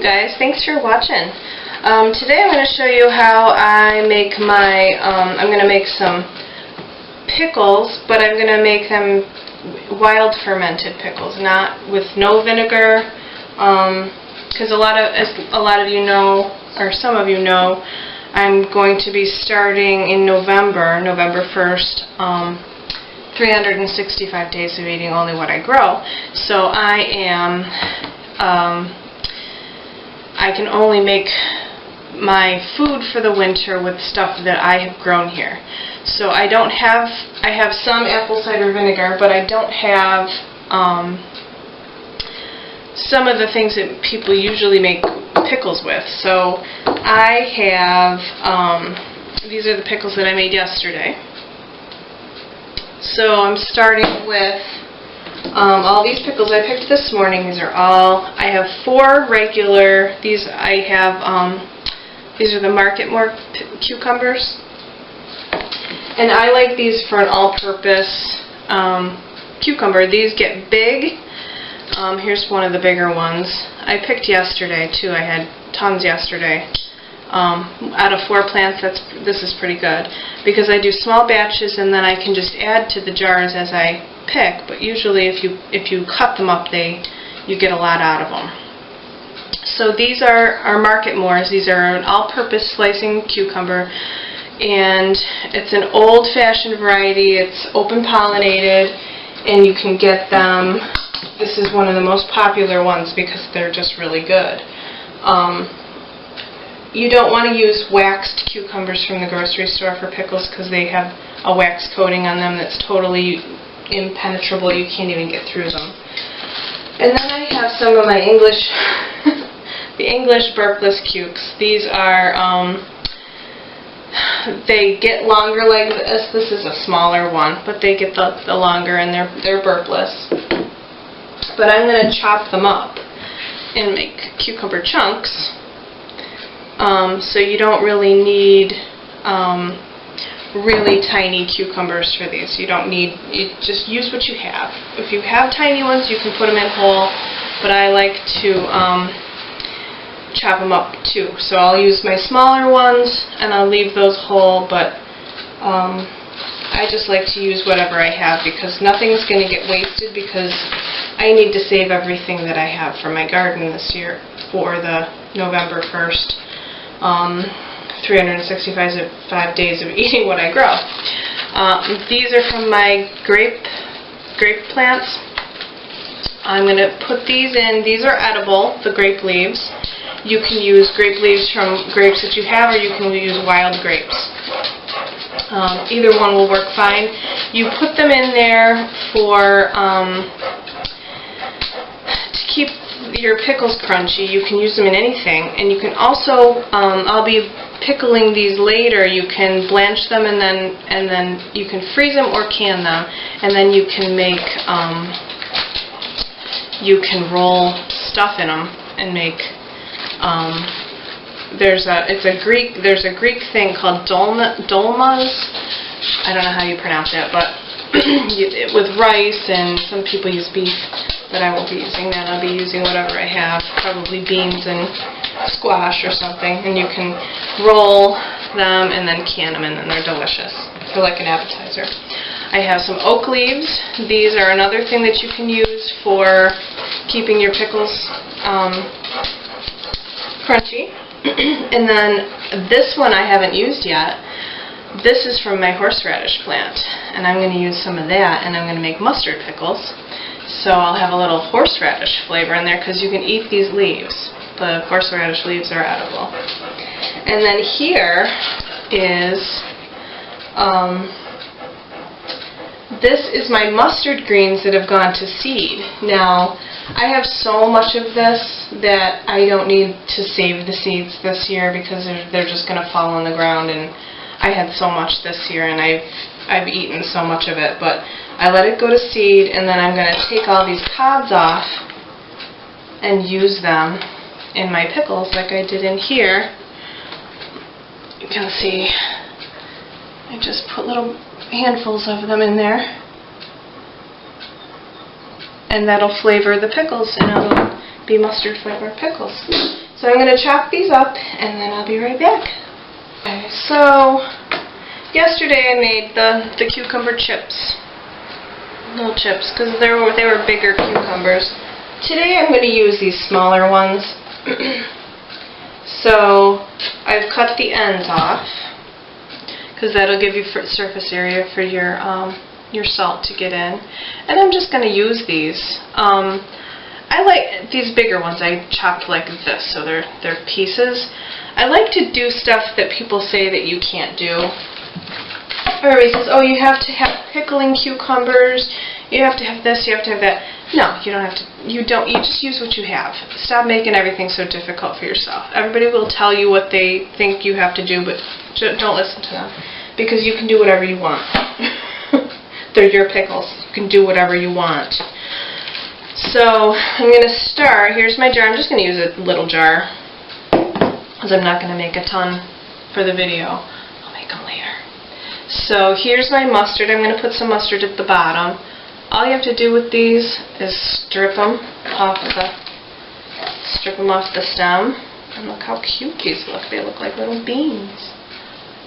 guys, thanks for watching. Today I'm going to show you how I make my, I'm going to make some pickles, but I'm going to make them wild fermented pickles, not with no vinegar, because a lot of you know, or some of you know, I'm going to be starting in November 1st, 365 days of eating only what I grow. So I can only make my food for the winter with stuff that I have grown here. So I have some apple cider vinegar, but I don't have some of the things that people usually make pickles with. So I have, these are the pickles that I made yesterday. So I'm starting with all these pickles I picked this morning. These are all, I have 4 regular, these are the Market More cucumbers. And I like these for an all-purpose cucumber. These get big. Here's one of the bigger ones. I picked yesterday too. I had tons yesterday. Out of 4 plants, this is pretty good, because I do small batches and then I can just add to the jars as I pick. But usually, if you cut them up, you get a lot out of them. So these are Market Mores. These are an all-purpose slicing cucumber, and it's an old-fashioned variety. It's open-pollinated, and you can get them. This is one of the most popular ones because they're just really good. You don't want to use waxed cucumbers from the grocery store for pickles because they have a wax coating on them that's totally impenetrable. You can't even get through them. And then I have some of my English, the English burpless cukes. These are, they get longer like this. This is a smaller one, but they get the longer, and they're burpless. But I'm going to chop them up and make cucumber chunks. So you don't really need really tiny cucumbers for these. You just use what you have. If you have tiny ones, you can put them in whole, but I like to chop them up too. So I'll use my smaller ones and I'll leave those whole, but I just like to use whatever I have because nothing's going to get wasted, because I need to save everything that I have for my garden this year for the November 1st. 365 days of eating what I grow. These are from my grape plants. I'm going to put these in. These are edible, the grape leaves. You can use grape leaves from grapes that you have, or you can use wild grapes. Either one will work fine. You put them in there for to keep your pickles crunchy. You can use them in anything, and you can also, I'll be pickling these later. You can blanch them and then you can freeze them or can them, and then you can make, you can roll stuff in them and make. There's a Greek thing called dolmas. I don't know how you pronounce it, but with rice, and some people use beef. But I won't be using that. I'll be using whatever I have, probably beans and squash or something, and you can roll them and then can them, and then they're delicious. They're like an appetizer. I have some oak leaves. These are another thing that you can use for keeping your pickles crunchy. And then this one I haven't used yet. This is from my horseradish plant, and I'm going to use some of that, and I'm going to make mustard pickles. So I'll have a little horseradish flavor in there because you can eat these leaves. The horseradish leaves are edible. And then here is, this is my mustard greens that have gone to seed. Now, I have so much of this that I don't need to save the seeds this year because they're just going to fall on the ground, and I had so much this year and I've eaten so much of it, but I let it go to seed, and then I'm going to take all these pods off and use them in my pickles like I did in here. You can see I just put little handfuls of them in there, and that'll flavor the pickles, and it'll be mustard flavored pickles. So So I'm going to chop these up and then I'll be right back. Okay, so yesterday I made the cucumber chips. Little chips, because they were bigger cucumbers. Today I'm going to use these smaller ones. So I've cut the ends off, because that'll give you surface area for your salt to get in. And I'm just going to use these. I like these bigger ones. I chopped like this, so they're pieces. I like to do stuff that people say that you can't do. Everybody says, oh, you have to have pickling cucumbers, you have to have this, you have to have that. No, you don't have to. You just use what you have. Stop making everything so difficult for yourself. Everybody will tell you what they think you have to do, but don't listen to them, because you can do whatever you want. They're your pickles. You can do whatever you want. So I'm going to start. Here's my jar. I'm just going to use a little jar, because I'm not going to make a ton for the video. I'll make them later. So here's my mustard. I'm going to put some mustard at the bottom. All you have to do with these is strip them off the stem. And look how cute these look. They look like little beans.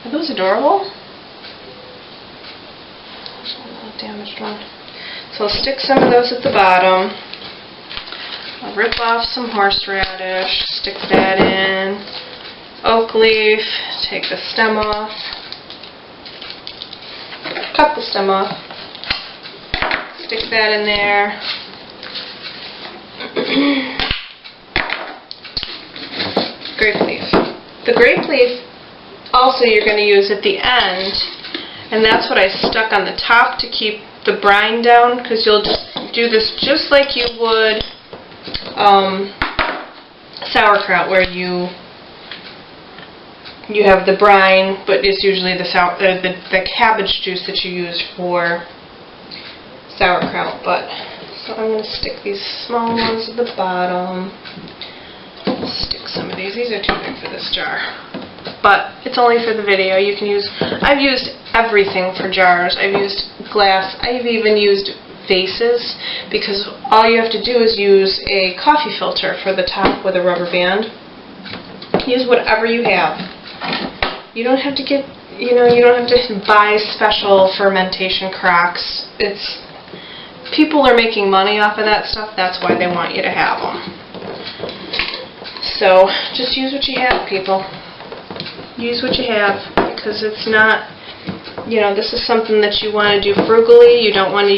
Are those adorable? There's a little damaged one. So I'll stick some of those at the bottom. I'll rip off some horseradish, stick that in. Oak leaf, take the stem off. Cut the stem off, stick that in there. Grape leaf. The grape leaf also you're going to use at the end, and that's what I stuck on the top to keep the brine down, because you'll just do this just like you would sauerkraut, where you have the brine, but it's usually the cabbage juice that you use for sauerkraut. But so I'm going to stick these small ones at the bottom. I'll stick some of these. These are too big for this jar, but it's only for the video. You can use. I've used everything for jars. I've used glass. I've even used vases, because all you have to do is use a coffee filter for the top with a rubber band. Use whatever you have. You don't have to get, you don't have to buy special fermentation crocks. People are making money off of that stuff. That's why they want you to have them. So just use what you have, people. Use what you have, because it's not, this is something that you want to do frugally. You don't want to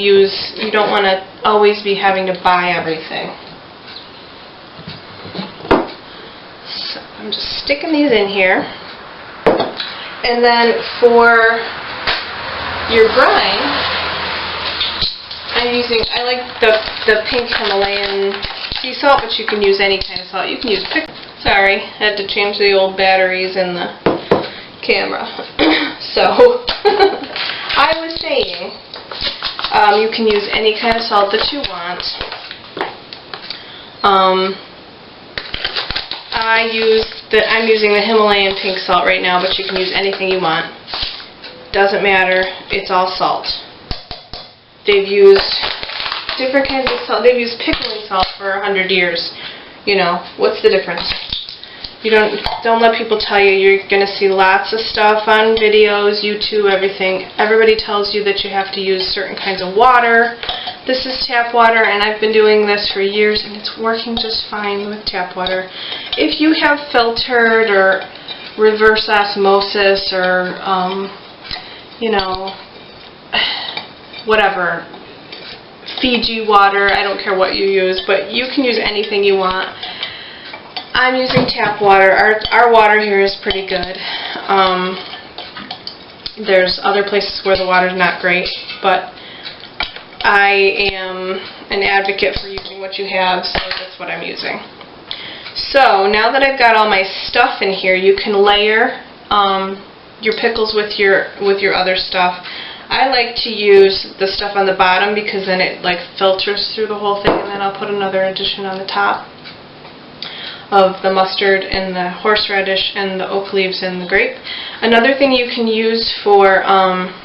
always be having to buy everything. So I'm just sticking these in here. And then for your brine, I like the pink Himalayan sea salt, but you can use any kind of salt. You can use pickles. Sorry, I had to change the old batteries in the camera. So, I was saying, you can use any kind of salt that you want. I'm using the Himalayan pink salt right now, but you can use anything you want. Doesn't matter, it's all salt. They've used different kinds of salt. They've used pickling salt for 100 years. What's the difference? You don't let people tell you. You're going to see lots of stuff on videos, YouTube, everything. Everybody tells you that you have to use certain kinds of water. This is tap water, and I've been doing this for years, and it's working just fine with tap water. If you have filtered or reverse osmosis or, whatever, Fiji water, I don't care what you use, but you can use anything you want. I'm using tap water. Our water here is pretty good. There's other places where the water's not great, but I am an advocate for using what you have, so that's what I'm using. So now that I've got all my stuff in here, you can layer your pickles with your other stuff. I like to use the stuff on the bottom, because then it filters through the whole thing, and then I'll put another addition on the top of the mustard and the horseradish and the oak leaves and the grape. Another thing you can use for,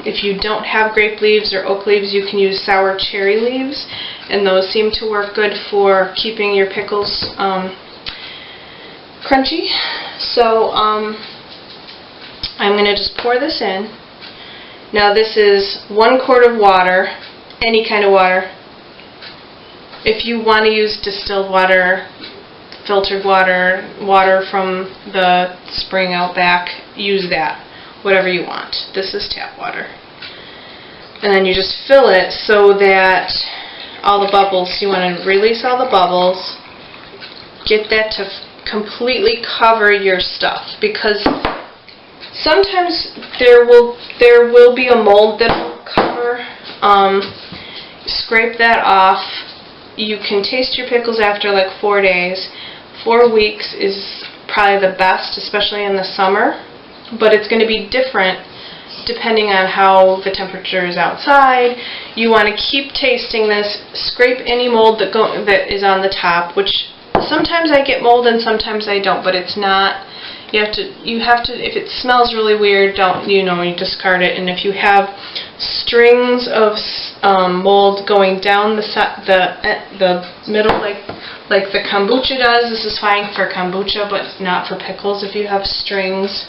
if you don't have grape leaves or oak leaves, you can use sour cherry leaves, and those seem to work good for keeping your pickles crunchy. So I'm going to just pour this in. Now this is 1 quart of water, any kind of water. If you want to use distilled water, filtered water, water from the spring out back, use that. Whatever you want. This is tap water. And then you just fill it so that all the bubbles, you want to release all the bubbles, get that to completely cover your stuff, because sometimes there will be a mold that will cover. Scrape that off. You can taste your pickles after like 4 days. 4 weeks is probably the best, especially in the summer, but it's going to be different depending on how the temperature is outside. You want to keep tasting this. Scrape any mold that is on the top, which sometimes I get mold and sometimes I don't, but it's not. You have to. If it smells really weird, you discard it. And if you have strings of mold going down the middle, like the kombucha does, this is fine for kombucha, but not for pickles. If you have strings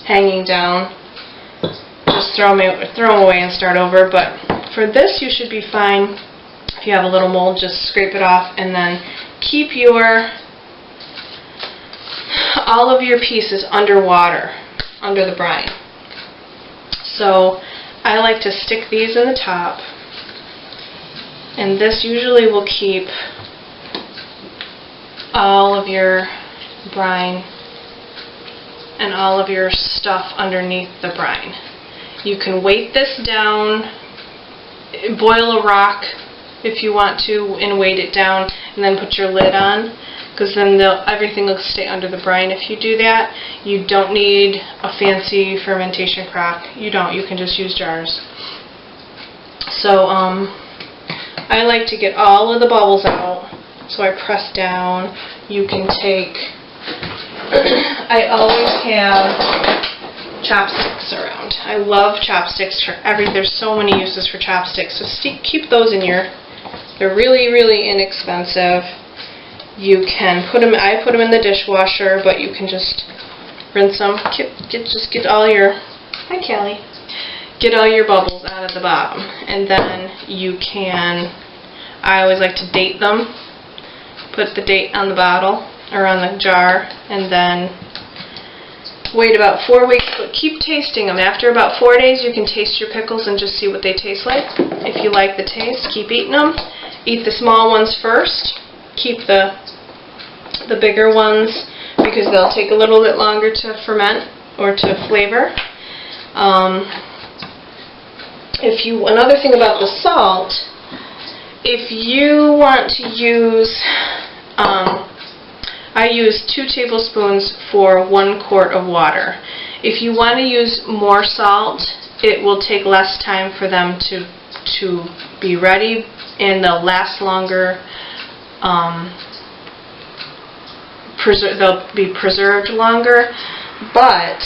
hanging down, just throw them away and start over. But for this, you should be fine. If you have a little mold, just scrape it off, and then keep all of your pieces under water, under the brine. So I like to stick these in the top, and this usually will keep all of your brine and all of your stuff underneath the brine. You can weight this down, boil a rock if you want to, and weight it down, and then put your lid on, because then everything will stay under the brine. If you do that, you don't need a fancy fermentation crock. You don't. You can just use jars. So I like to get all of the bubbles out, so I press down. You can take, I always have chopsticks around. I love chopsticks for there's so many uses for chopsticks, so keep those in they're really, really inexpensive. You can put them, I put them in the dishwasher, but you can just rinse them, just get all your, hi Callie, get all your bubbles out of the bottom. And then you can, I always like to date them, put the date on the bottle, or on the jar, and then wait about 4 weeks, but keep tasting them. After about 4 days, you can taste your pickles and just see what they taste like. If you like the taste, keep eating them. Eat the small ones first. Keep the bigger ones, because they'll take a little bit longer to ferment or to flavor. Another thing about the salt, if you want to use, I use 2 tablespoons for 1 quart of water. If you want to use more salt, it will take less time for them to be ready, and they'll last longer. They'll be preserved longer, but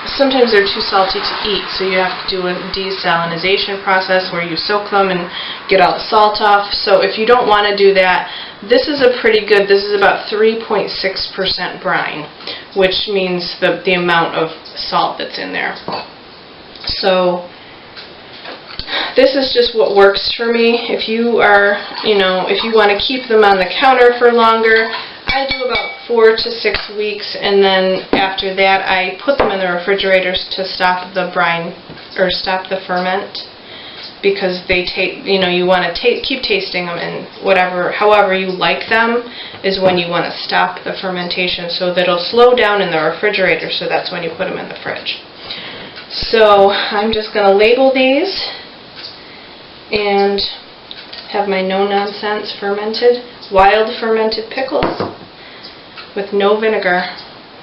sometimes they're too salty to eat, so you have to do a desalinization process where you soak them and get all the salt off. So if you don't want to do that, this is this is about 3.6% brine, which means the amount of salt that's in there. So this is just what works for me. If you are, if you want to keep them on the counter for longer, I do about 4 to 6 weeks, and then after that I put them in the refrigerators to stop the brine, or stop the ferment, because they you want to keep tasting them, and however you like them is when you want to stop the fermentation, so that it'll slow down in the refrigerator, so that's when you put them in the fridge. So I'm just going to label these and have my no-nonsense fermented, wild fermented pickles with no vinegar.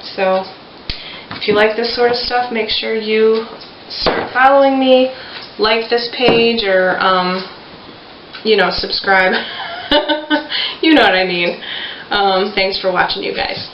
So if you like this sort of stuff, make sure you start following me, like this page, or subscribe. You know what I mean. Thanks for watching, you guys.